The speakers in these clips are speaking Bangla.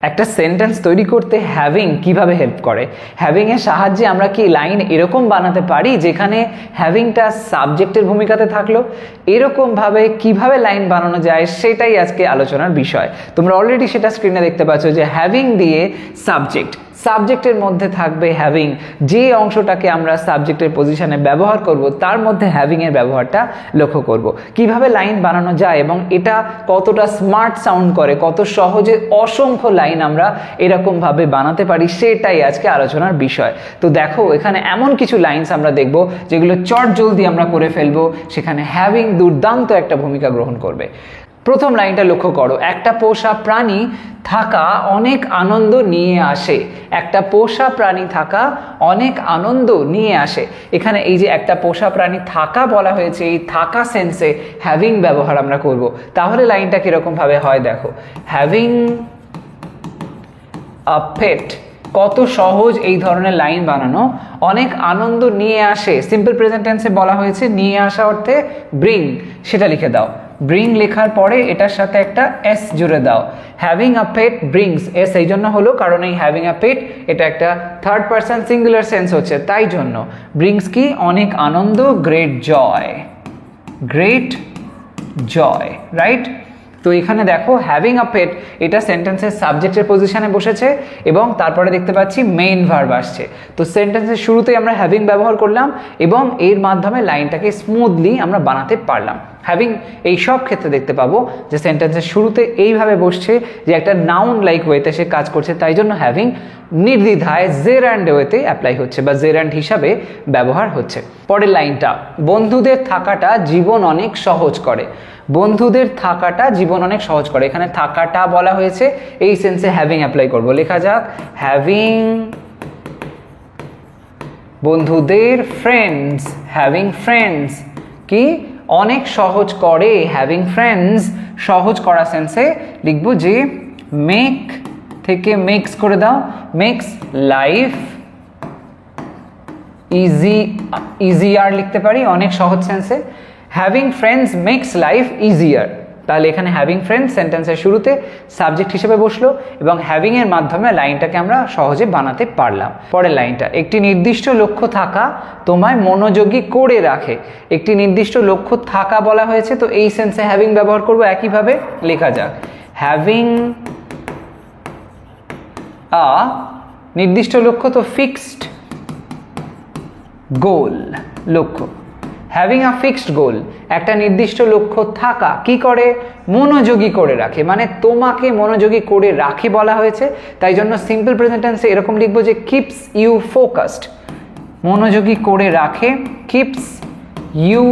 একটা সেন্টেন্স তৈরি করতে হ্যাভিং কিভাবে হেল্প করে? হ্যাভিং এর সাহায্যে আমরা কি লাইন এরকম বানাতে পারি যেখানে হ্যাভিংটা সাবজেক্টের ভূমিকাতে থাকলো? এরকম ভাবে কিভাবে লাইন বানানো যায় সেটাই আজকে আলোচনার বিষয়। তোমরা অলরেডি সেটা স্ক্রিনে দেখতে পাচ্ছ যে হ্যাভিং দিয়ে সাবজেক্টের মধ্যে থাকবে হ্যাভিং। যে অংশটাকে আমরা সাবজেক্টের পজিশনে ব্যবহার করব তার মধ্যে হ্যাভিং এর ব্যবহারটা লক্ষ্য করব। কিভাবে লাইন বানানো যায় এবং এটা কতটা স্মার্ট সাউন্ড করে, কত সহজে অসংখ্য লাইন আমরা এরকম ভাবে বানাতে পারি সেটাই আজকে আলোচনার বিষয়। তো দেখো এখানে এমন কিছু লাইনস আমরা দেখব যেগুলো চট জলদি আমরা করে ফেলবো, সেখানে হ্যাভিং দুর্দান্ত একটা ভূমিকা গ্রহণ করবে। প্রথম লাইনটা লক্ষ্য করো, একটা পোষা প্রাণী থাকা অনেক আনন্দ নিয়ে আসে। একটা পোষা প্রাণী থাকা অনেক আনন্দ নিয়ে আসে। এখানে এই যে একটা পোষা প্রাণী থাকা বলা হয়েছে, এই থাকা সেন্সে হ্যাভিং ব্যবহার আমরা করব। তাহলে লাইনটা কিরকম ভাবে হয় দেখো, হ্যাভিং আ পেট। কত সহজ এই ধরনের লাইন বানানো। অনেক আনন্দ নিয়ে আসে, সিম্পল প্রেজেন্ট টেন্সে বলা হয়েছে নিয়ে আসা অর্থে ব্রিং, সেটা লিখে দাও। ব্রিং লেখার পরে এটার সাথে একটা এস জুড়ে দাও। Having a pet brings, S এই জন্য হলো কারণ এই হ্যাভিং আ পেট এটা একটা থার্ড পারসন সিঙ্গুলার সেন্স হচ্ছে, তাই জন্য ব্রিংস কি অনেক আনন্দ, গ্রেট জয়, রাইট? তো এখানে দেখো হ্যাভিং আ পেট এটা সেন্টেন্সের সাবজেক্টের পজিশনে বসেছে এবং তারপরে দেখতে পাচ্ছি মেইন ভার্ব আসছে। তো সেন্টেন্সের শুরুতেই আমরা হ্যাভিং ব্যবহার করলাম এবং এর মাধ্যমে লাইনটাকে স্মুথলি আমরা বানাতে পারলাম। হ্যাভিং এই সব ক্ষেত্রে দেখতে পাবো যে সেন্টেন্সের শুরুতে এইভাবে বসছে যে একটা নাউন লাইক ওয়েতে সে কাজ করছে, তাই জন্য হ্যাভিং নির্দ্বিধায় জেরান্ড ওয়েতে অ্যাপ্লাই হচ্ছে বা জেরান্ড হিসাবে ব্যবহার হচ্ছে। পরের লাইনটা, বন্ধুদের থাকাটা জীবন অনেক সহজ করে। বন্ধুদের থাকাটা জীবন অনেক সহজ করে, এখানে থাকাটা বলা হয়েছে, এই সেন্সে হ্যাভিং অ্যাপ্লাই করব। লেখা যাক হ্যাভিং বন্ধুদের ফ্রেন্ডস, হ্যাভিং ফ্রেন্ডস কি অনেক সহজ করে। হ্যাভিং ফ্রেন্ডস সহজ করা সেন্সে লিখব যে মেক থেকে মেক্স করে দাও, মেক্স লাইফ ইজিয়ার লিখতে পারি অনেক সহজ সেন্সে। Having friends makes life easier, তাহলে এখানে হ্যাভিং ফ্রেন্ডস সেন্টেন্সের শুরুতে সাবজেক্ট হিসেবে বসলো এবং হ্যাভিং এর মাধ্যমে লাইনটাকে আমরা সহজে বানাতে পারলাম। পরের লাইনটা, একটি নির্দিষ্ট লক্ষ্য থাকা তোমায় মনোযোগী করে রাখে। একটি নির্দিষ্ট লক্ষ্য থাকা বলা হয়েছে, তো এই সেন্সে হ্যাভিং ব্যবহার করব। একইভাবে লেখা যাক হ্যাভিং আ নির্দিষ্ট লক্ষ্য, তো ফিক্সড গোল লক্ষ্য। হ্যাভিং আ ফিক্সড গোল, একটা নির্দিষ্ট লক্ষ্য থাকা কি করে, মনোযোগী করে রাখে, মানে তোমাকে মনোযোগী করে রাখে বলা হয়েছে, তাই জন্য সিম্পল প্রেজেন্ট টেন্সে এরকম লিখবো যে কিপস ইউ ফোকাসড। মনোযোগী করে রাখে, কিপস ইউ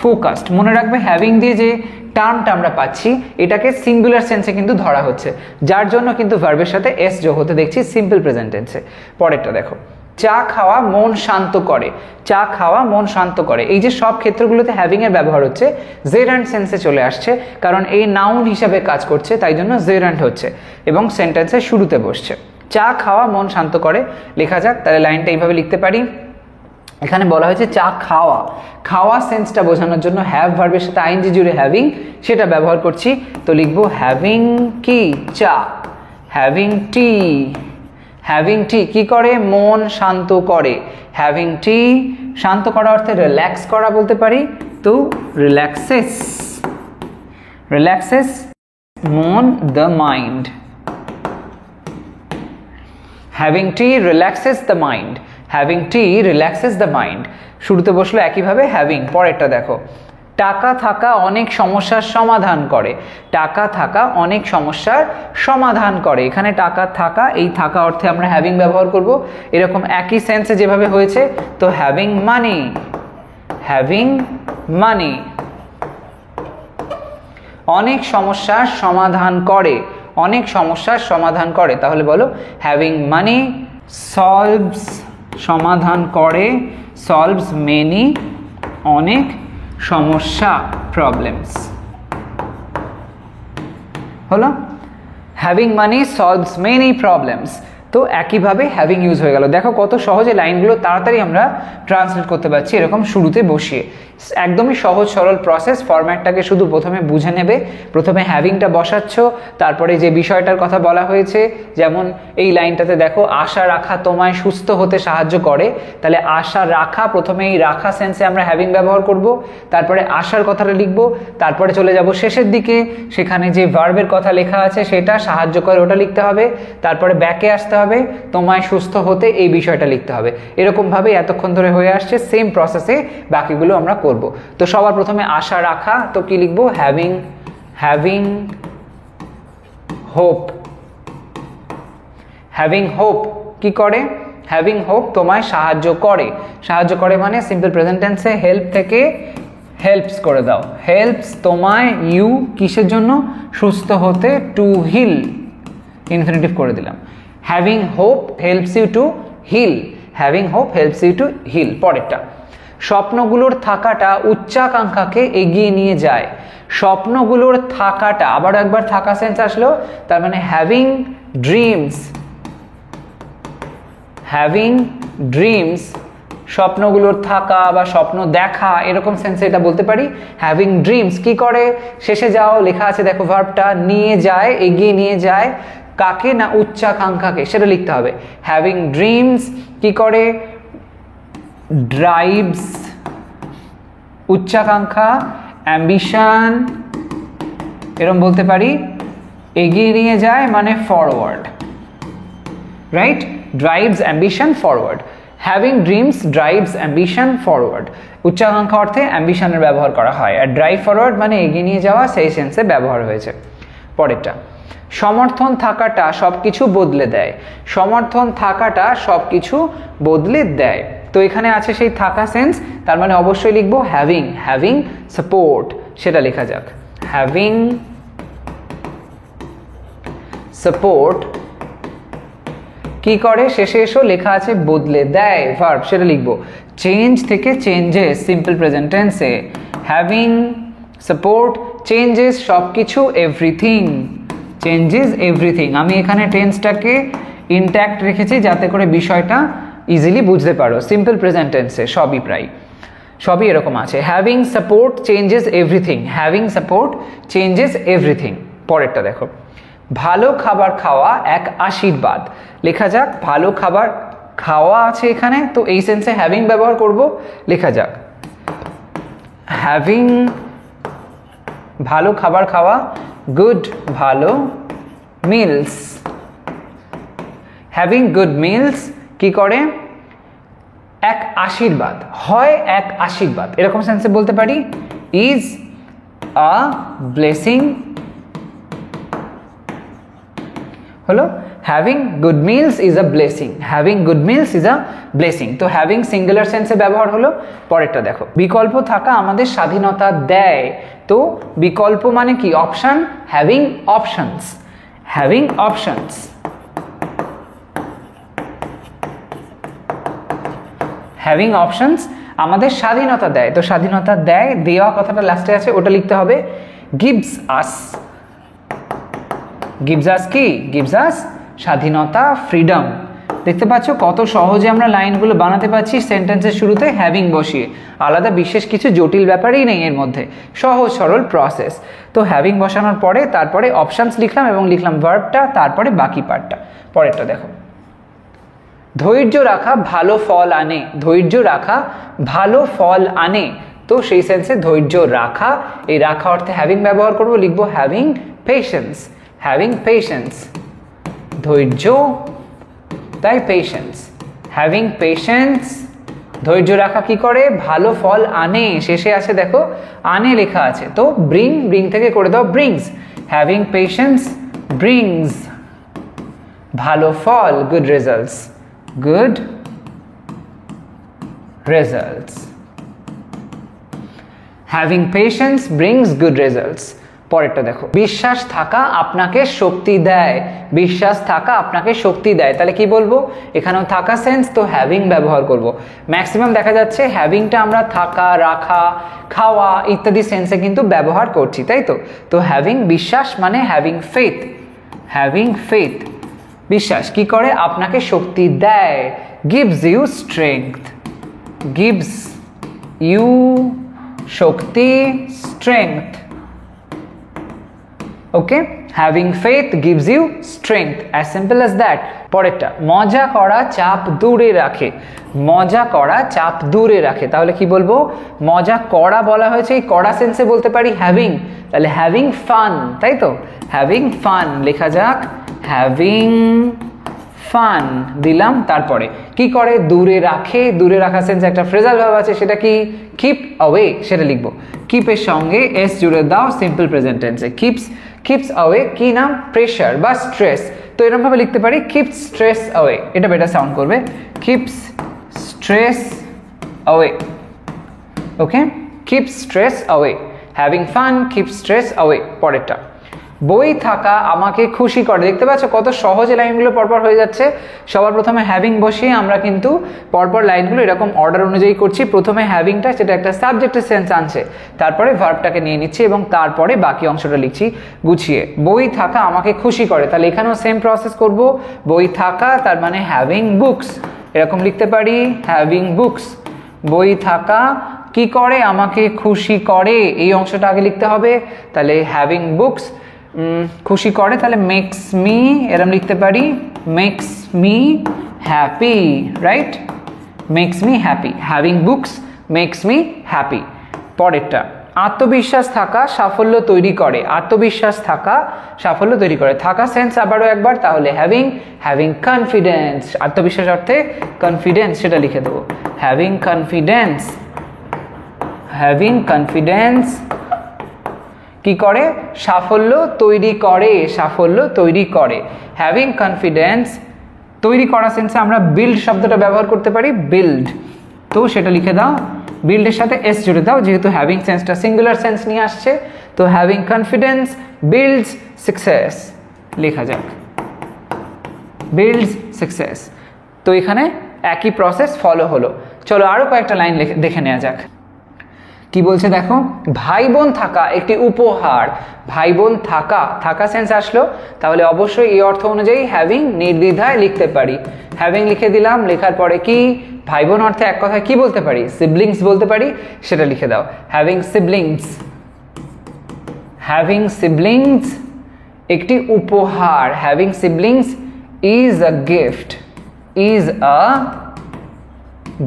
ফোকাসড। মনে রাখবে হ্যাভিং দিয়ে যে টার্মটা আমরা পাচ্ছি এটাকে সিঙ্গুলার সেন্সে কিন্তু ধরা হচ্ছে, যার জন্য কিন্তু ভার্বের সাথে এস যোগ হতে দেখছি সিম্পল প্রেজেন্ট টেন্সে। পরেরটা দেখো, চা খাওয়া মন শান্ত করে। চা খাওয়া মন শান্ত করে, এই যে সব ক্ষেত্রগুলোতে হ্যাভিং এর ব্যবহার হচ্ছে, জেরান্ড সেন্সে চলে আসছে কারণ এই নাউন হিসাবে কাজ করছে, তাই জন্য জেরান্ড হচ্ছে এবং সেন্টেন্সের শুরুতে বসছে। চা খাওয়া মন শান্ত করে লেখা যাক, তাহলে লাইনটা এইভাবে লিখতে পারি। এখানে বলা হয়েছে চা খাওয়া, খাওয়া সেন্সটা বোঝানোর জন্য হ্যাভ ভার্বের সাথে আইএনজি জুড়ে হ্যাভিং সেটা ব্যবহার করছি, তো লিখবো হ্যাভিং কি চা, হ্যাভিং টি। হ্যাভিং টি কি করে, মন শান্ত করে। হ্যাভিং টি শান্ত করা অর্থে রিল্যাক্স করা বলতে পারি, তো রিল্যাক্সেস মন the mind. Having tea relaxes the mind, having tea relaxes the mind শুরুতে বসলো একইভাবে হ্যাভিং। পরেরটা দেখো, টাকা থাকা অনেক সমস্যার সমাধান করে। টাকা থাকা অনেক সমস্যার সমাধান করে, এখানে টাকা থাকা এই থাকা অর্থে আমরা হ্যাভিং ব্যবহার করব এরকম একই সেন্সে যেভাবে হয়েছে, তো হ্যাভিং মানি, হ্যাভিং মানি অনেক সমস্যার সমাধান করে, অনেক সমস্যার সমাধান করে, তাহলে বলো হ্যাভিং মানি সলভস সমাধান করে, সলভস মেনি অনেক সমস্যা প্রবলেমস হলো। হ্যাভিং মানি সলভস মেনি প্রবলেমস, তো একইভাবে হ্যাভিং ইউজ হয়ে গেল। দেখো কত সহজে লাইনগুলো তাড়াতাড়ি আমরা ট্রান্সলেট করতে পারছি এরকম শুরুতে বসিয়ে। একদমই সহজ সরল প্রসেস। ফরম্যাটটাকে শুধু প্রথমে বুঝে নেবে। প্রথমে হ্যাভিংটা বসাচ্ছ, তারপরে যে বিষয়টার কথা বলা হয়েছে, যেমন এই লাইনটাতে দেখো আশা রাখা তোমায় সুস্থ হতে সাহায্য করে, তাহলে আশা রাখা, প্রথমে এই রাখা সেন্সে আমরা হ্যাভিং ব্যবহার করব, তারপরে আশার কথাটা লিখব, তারপরে চলে যাব শেষের দিকে, সেখানে যে ভার্বের কথা লেখা আছে সেটা সাহায্য করে ওটা লিখতে হবে, তারপরে ব্যাকে আসতে হবে, তোমায় সুস্থ হতে এই বিষয়টা লিখতে হবে। এরকমভাবে এতক্ষণ ধরে হয়ে আসছে, সেম প্রসেসে বাকিগুলো আমরা করব। তো সবার প্রথমে আশা রাখা, তো কি লিখবো? Having hope. হ্যাভিং হোপ কি করে? হ্যাভিং হোপ তোমায় সাহায্য করে। সাহায্য করে মানে সিম্পল প্রেজেন্ট টেন্সে হেল্প থেকে হেল্পস করে দাও। হেল্পস তোমায়, ইউ কিসের জন্য? সুস্থ হতে, টু হিল ইনফিনিটিভ করে দিলাম। Having hope helps you to heal. Having hope helps you to heal. পরেরটা, স্বপ্নগুলোর থাকাটা উচ্চাকাঙ্ক্ষাকে এগিয়ে নিয়ে যায়। স্বপ্নগুলোর থাকাটা, আবার একবার থাকা সেন্স আসলো, তার মানে হ্যাভিং ড্রিমস। হ্যাভিং ড্রিমস, স্বপ্নগুলোর থাকা বা স্বপ্ন দেখা এরকম সেন্সে এটা বলতে পারি। হ্যাভিং ড্রিমস কি করে? শেষে যাও, লেখা আছে দেখো ভার্বটা, নিয়ে যায়, এগিয়ে নিয়ে যায় কাকে? না উচ্চাকাঙ্ক্ষাকে, সেটা লিখতে হবে। হ্যাভিং ড্রিমস কি করে? ড্রাইভস, উচ্চাকাঙ্ক্ষা, অ্যাম্বিশন এরকম বলতে পারি। এগিয়ে নিয়ে যায় মানে forward, right? Drives ambition forward. Having dreams drives ambition forward. উচ্চাকাঙ্ক্ষা অর্থে অ্যাম্বিশনের ব্যবহার করা হয়, আর ড্রাইভ ফরওয়ার্ড মানে এগিয়ে নিয়ে যাওয়া, সেই সেন্সে ব্যবহার হয়েছে। পরেরটা, সমর্থন থাকাটা সবকিছু বদলে দেয়। সমর্থন থাকাটা সবকিছু বদলে দেয়। তো এখানে আছে সেই থাকা সেন্স, তার মানে অবশ্যই লিখবো হ্যাভিং সাপোর্ট, সেটা লেখা যাক। হ্যাভিং সাপোর্ট কি করে? শেষে এসো, লেখা আছে বদলে দেয়, ভার্ব, সেটা লিখবো। চেঞ্জ থেকে চেঞ্জেস, সিম্পল প্রেজেন্ট টেন্সে হ্যাভিং সাপোর্ট চেঞ্জেস সবকিছু, এভরিথিং চেঞ্জেস এভরিথিং। আমি এখানে টেন্সটাকে ইনট্যাক্ট রেখেছি যাতে করে বিষয়টা ইজিলি বুঝতে পারো। সিম্পল প্রেজেন্ট টেন্সে সবই এরকম আছে। Having support changes everything. Having support changes everything. পরেরটা দেখো, ভালো খাবার খাওয়া এক আশীর্বাদ। লেখা যাক ভালো খাবার খাওয়া আছে এখানে, তো এই সেন্সে হ্যাভিং ব্যবহার করব। লেখা যাক হ্যাভিং ভালো খাবার খাওয়া, গুড ভালো মিলস। হ্যাভিং গুড মিলস কি করে? এক আশীর্বাদ হয়, এক আশীর্বাদ এরকম সেন্সে বলতে পারি। ইজ আ ব্লেসিং হলো having good meals is a blessing. Having good meals is a blessing. তো হ্যাভিং সিঙ্গুলার সেন্সে ব্যবহার হলো। পরেরটা দেখো, বিকল্প থাকা আমাদের স্বাধীনতা দেয়। তো বিকল্প মানে কি? Option. Having options. Having options, having options আমাদের স্বাধীনতা দেয়। তো স্বাধীনতা দেয়, দেওয়া কথাটা লাস্টে আছে, ওটা লিখতে হবে গিভস আস। গিভস আস কি? গিভস আস স্বাধীনতা, ফ্রিডম। দেখতে পাচ্ছ কত সহজে আমরা লাইনগুলো বানাতে পারছি সেন্টেন্সের শুরুতে হ্যাভিং বসিয়ে। আলাদা বিশেষ কিছু জটিল ব্যাপারই নেই এর মধ্যে, সহজ সরল প্রসেস। তো হ্যাভিং বসানোর পরে তারপরে অপশনস লিখলাম এবং লিখলাম ভার্বটা, তারপরে বাকি পার্টটা। পরেরটা দেখো, ধৈর্য রাখা ভালো ফল আনে। ধৈর্য রাখা ভালো ফল আনে। তো সেই সেন্সে ধৈর্য রাখা, এই রাখা অর্থে হ্যাভিং ব্যবহার করব, লিখবো হ্যাভিং পেশেন্স। হ্যাভিং পেশেন্স, ধৈর্য তাই পেশেন্স। হ্যাভিং পেশেন্স, ধৈর্য রাখা কি করে? ভালো ফল আনে। শেষে আছে দেখো আনে লেখা আছে, তো ব্রিং থেকে করে দাও ব্রিংস। হ্যাভিং পেশেন্স ব্রিংস ভালো ফল, good results. Good results. Having patience brings good results. পরেরটা দেখো, বিশ্বাস থাকা আপনাকে শক্তি দেয়। বিশ্বাস থাকা আপনাকে শক্তি দেয়, তাহলে কি বলবো? এখানেও থাকা সেন্স, তো হ্যাভিং ব্যবহার করব। ম্যাক্সিমাম দেখা যাচ্ছে হ্যাভিংটা আমরা থাকা, রাখা, খাওয়া ইত্যাদি সেন্সে কিন্তু ব্যবহার করছি, তাই তো? তো হ্যাভিং বিশ্বাস মানে হ্যাভিং ফেথ। হ্যাভিং ফেথ বিশ্বাস কি করে আপনাকে শক্তি দেয়, gives you strength, gives you Shakti strength, okay having faith gives you strength, as simple as that. পরেরটা মজা করা চাপ দূরে রাখে, মজা করা চাপ দূরে রাখে, তাহলে কি বলবো, মজা করা বলা হয়েছে, এই করা সেন্সে বলতে পারি having, তাহলে having fun, তাই তো having fun লেখা যাক, having fun দিলাম। তারপরে কি করে দূরে রাখে, দূরে রাখা সেন্সে একটা ফ্রেজাল ভার্ব আছে, সেটা কি keep away, সেটা লিখবো, keep এর সঙ্গে s জুড়ে দাও সিম্পল প্রেজেন্ট টেন্সে, keeps away কি নাম, প্রেশার বা স্ট্রেস, তো এরকম ভাবে লিখতে পারি keeps stress away, এটা বেটার সাউন্ড করবে, keeps stress away, ওকে keeps stress away, having fun keeps stress away। পরেরটা বই থাকা আমাকে খুশি করে, দেখতে পাচ্ছ কত সহজে লাইনগুলো পরপর হয়ে যাচ্ছে। সবার প্রথমে হ্যাভিং বসিয়ে আমরা কিন্তু পরপর লাইনগুলো এরকম অর্ডার অনুযায়ী করছি, প্রথমে হ্যাভিংটা সেটা একটা সাবজেক্টের সেন্স আনছে, তারপরে ভার্বটাকে নিয়ে নিচ্ছি এবং তারপরে বাকি অংশটা লিখছি গুছিয়ে। বই থাকা আমাকে খুশি করে, তাহলে এখানেও সেম প্রসেস করব, বই থাকা তার মানে হ্যাভিং বুকস, এরকম লিখতে পারি হ্যাভিং বুকস, বই থাকা কি করে আমাকে খুশি করে, এই অংশটা আগে লিখতে হবে, তাহলে হ্যাভিং বুকস খুশি করে, তাহলে মেক্স মি এরকম লিখতে পারি, makes me happy, right makes me happy, having books makes me happy. পরেরটা আত্মবিশ্বাস থাকা সাফল্য তৈরি করে, আত্মবিশ্বাস থাকা সাফল্য তৈরি করে, থাকা সেন্স আবারও একবার, তাহলে হ্যাভিং কনফিডেন্স, আত্মবিশ্বাস অর্থে কনফিডেন্স সেটা লিখে দেবো, হ্যাভিং কনফিডেন্স কি করে সাফল্য তৈরি করে, সাফল্য তৈরি করে, হ্যাভিং কনফিডেন্স তৈরি করা সেন্সে আমরা বিল্ড শব্দটা ব্যবহার করতে পারি, বিল্ড, তো সেটা লিখে দাও, বিল্ডের সাথে এস জুড়ে দাও, যেহেতু হ্যাভিং সেন্সটা সিঙ্গুলার সেন্স নিয়ে আসছে, তো হ্যাভিং কনফিডেন্স বিল্ডস সাকসেস লেখা যাক, বিল্ডস সাকসেস। তো এখানে একই প্রসেস ফলো হলো। চলো আরো কয়েকটা লাইন দেখে নেওয়া যাক, কি বলছে দেখো, ভাই বোন থাকা একটি উপহার, ভাই বোন থাকা সেন্স আসলো, তাহলে অবশ্যই এই অর্থ অনুযায়ী হ্যাভিং নির্দ্বিধায় লিখতে পারি, হ্যাভিং লিখে দিলাম, লেখার পরে কি ভাই বোন অর্থে এক কথায় কি বলতে পারি, সিবলিংস বলতে পারি, সেটা লিখে দাও, হ্যাভিং সিবলিংস একটি উপহার, having siblings is a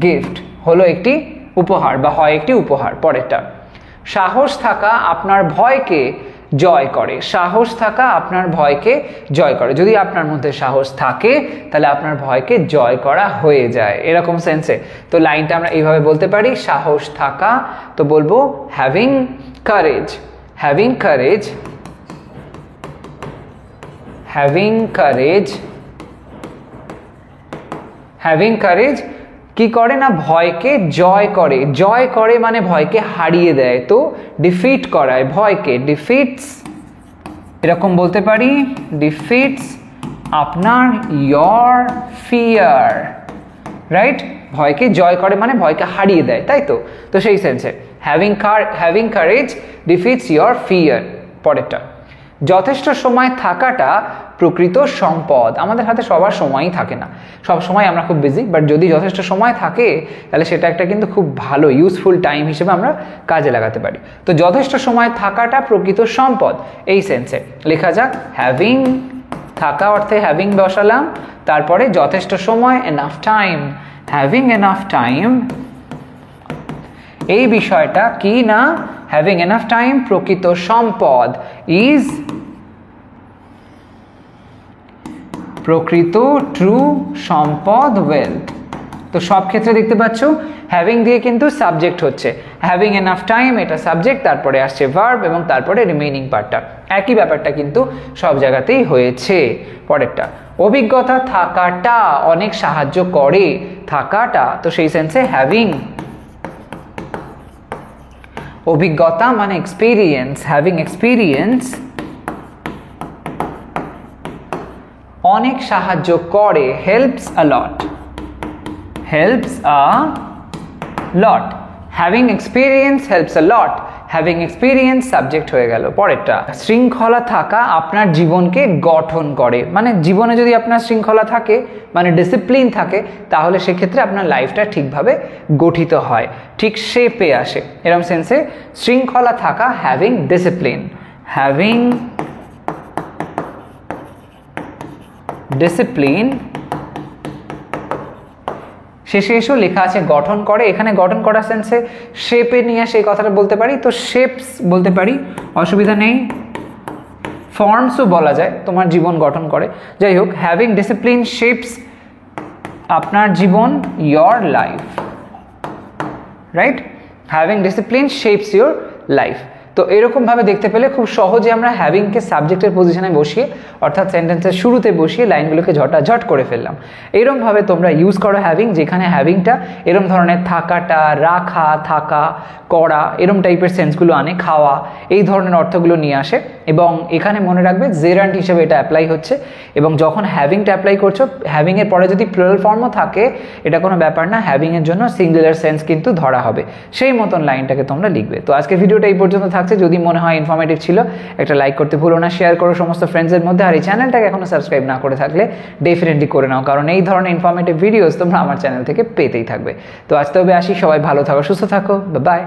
gift হলো একটি উপহার বা হয় একটি উপহার। পরেরটা সাহস থাকা আপনার ভয়কে জয় করে, সাহস থাকা আপনার ভয়কে জয় করে, যদি আপনার মধ্যে সাহস থাকে তাহলে আপনার ভয়কে জয় করা হয়ে যায়, এরকম সেন্সে। তো লাইনটা আমরা এইভাবে বলতে পারি, সাহস থাকা, তো বলবো হ্যাভিং কারেজ কি করে না ভয়কে জয় করে মানে ভয়কে হারিয়ে দেয়, তো ডিফিট করায়, ভয়কে ডিফিটস এরকম বলতে পারি, ডিফিটস আপনার ইয়োর ফিয়ার, রাইট ভয়কে জয় করে মানে ভয়কে হারিয়ে দেয়, তাই তো, তো সেই সেন্সে হ্যাভিং কারেজ ডিফিটস ইয়োর ফিয়ার। পরেরটা যথেষ্ট সময় থাকাটা প্রকৃত সম্পদ, আমাদের হাতে সবার সময়ই থাকে না, সব সময় আমরা খুব বিজি, বাট যদি যথেষ্ট সময় থাকে তাহলে সেটা একটা কিন্তু খুব ভালো ইউজফুল টাইম হিসেবে আমরা কাজে লাগাতে পারি। তো যথেষ্ট সময় থাকাটা প্রকৃত সম্পদ, এই সেন্সে লেখা যাক, হ্যাভিং থাকা অর্থে হ্যাভিং বসালাম, তারপরে যথেষ্ট সময় enough time, having enough time, এই বিষয়টা কি না, হ্যাভিং এনাফ টাইম প্রকৃত সম্পদ, ইজ প্রকৃত ট্রু সম্পদ ওয়েলথ। তো সব ক্ষেত্রে দেখতে পাচ্ছ হ্যাভিং দিয়ে কিন্তু সাবজেক্ট হচ্ছে, হ্যাভিং এনাফ টাইম এটা সাবজেক্ট, তারপরে আসছে ভার্ব এবং তারপরে রিমেইনিং পার্টটা, একই ব্যাপারটা কিন্তু সব জায়গাতেই হয়েছে। পরেরটা অভিজ্ঞতা থাকাটা অনেক সাহায্য করে, থাকাটা, তো সেই সেন্সে হ্যাভিং অভিজ্ঞতা মানে এক্সপিরিয়েন্স, হ্যাভিং এক্সপিরিয়েন্স অনেক সাহায্য করে, হেল্পস আ লট, হ্যাভিং এক্সপিরিয়েন্স হেল্পস আ লট, হ্যাভিং এক্সপিরিয়েন্স সাবজেক্ট হয়ে গেল। পরেরটা, শৃঙ্খলা থাকা আপনার জীবনকে গঠন করে। মানে জীবনে যদি আপনার শৃঙ্খলা থাকে, মানে ডিসিপ্লিন থাকে, তাহলে সেক্ষেত্রে আপনার লাইফটা ঠিকভাবে গঠিত হয়, ঠিক শেপে আসে। এরকম সেন্সে শৃঙ্খলা থাকা, হ্যাভিং ডিসিপ্লিন, হ্যাভিং ডিসিপ্লিন। শেষে এসেও লেখা আছে গঠন করে। এখানে গঠন করার সেন্সে শেপে নিয়ে সেই কথাটা বলতে পারি, তো শেপস বলতে পারি, অসুবিধা নেই। ফর্মসও বলা যায়, তোমার জীবন গঠন করে। যাই হোক, হ্যাভিং ডিসিপ্লিন শেপস আপনার জীবন, your life, right? Having discipline shapes your life. তো এরকমভাবে দেখতে পেলে খুব সহজে আমরা হ্যাভিংকে সাবজেক্টের পজিশনে বসিয়ে, অর্থাৎ সেন্টেন্সের শুরুতে বসিয়ে লাইনগুলোকে ঝটাঝট করে ফেললাম। এরকমভাবে তোমরা ইউজ করো হ্যাভিং, যেখানে হ্যাভিংটা এরম ধরনের থাকাটা, রাখা, থাকা, করা, এরম টাইপের সেন্সগুলো আনে, খাওয়া, এই ধরনের অর্থগুলো নিয়ে আসে। এবং এখানে মনে রাখবে জেরান্ট হিসেবে এটা অ্যাপ্লাই হচ্ছে। এবং যখন হ্যাভিংটা অ্যাপ্লাই করছো, হ্যাভিংয়ের পরে যদি প্লুরাল ফর্মও থাকে, এটা কোনো ব্যাপার না, হ্যাভিংয়ের জন্য সিঙ্গুলার সেন্স কিন্তু ধরা হবে। সেই মতন লাইনটাকে তোমরা লিখবে। তো আজকের ভিডিওটা এই পর্যন্ত থাকছে। যদি মনে হয় ইনফরমেটিভ ছিল, একটা লাইক করতে ভুলো না, শেয়ার করো সমস্ত ফ্রেন্ডসের মধ্যে। আর এই চ্যানেলটাকে এখনো সাবস্ক্রাইব না করে থাকলে ডেফিনেটলি করে নাও, কারণ এই ধরনের ইনফরমেটিভ ভিডিওস তোমরা আমার চ্যানেল থেকে পেতেই থাকবে। তো আজ তবে আসি, সবাই ভালো থাকো, সুস্থ থাকো, বাই।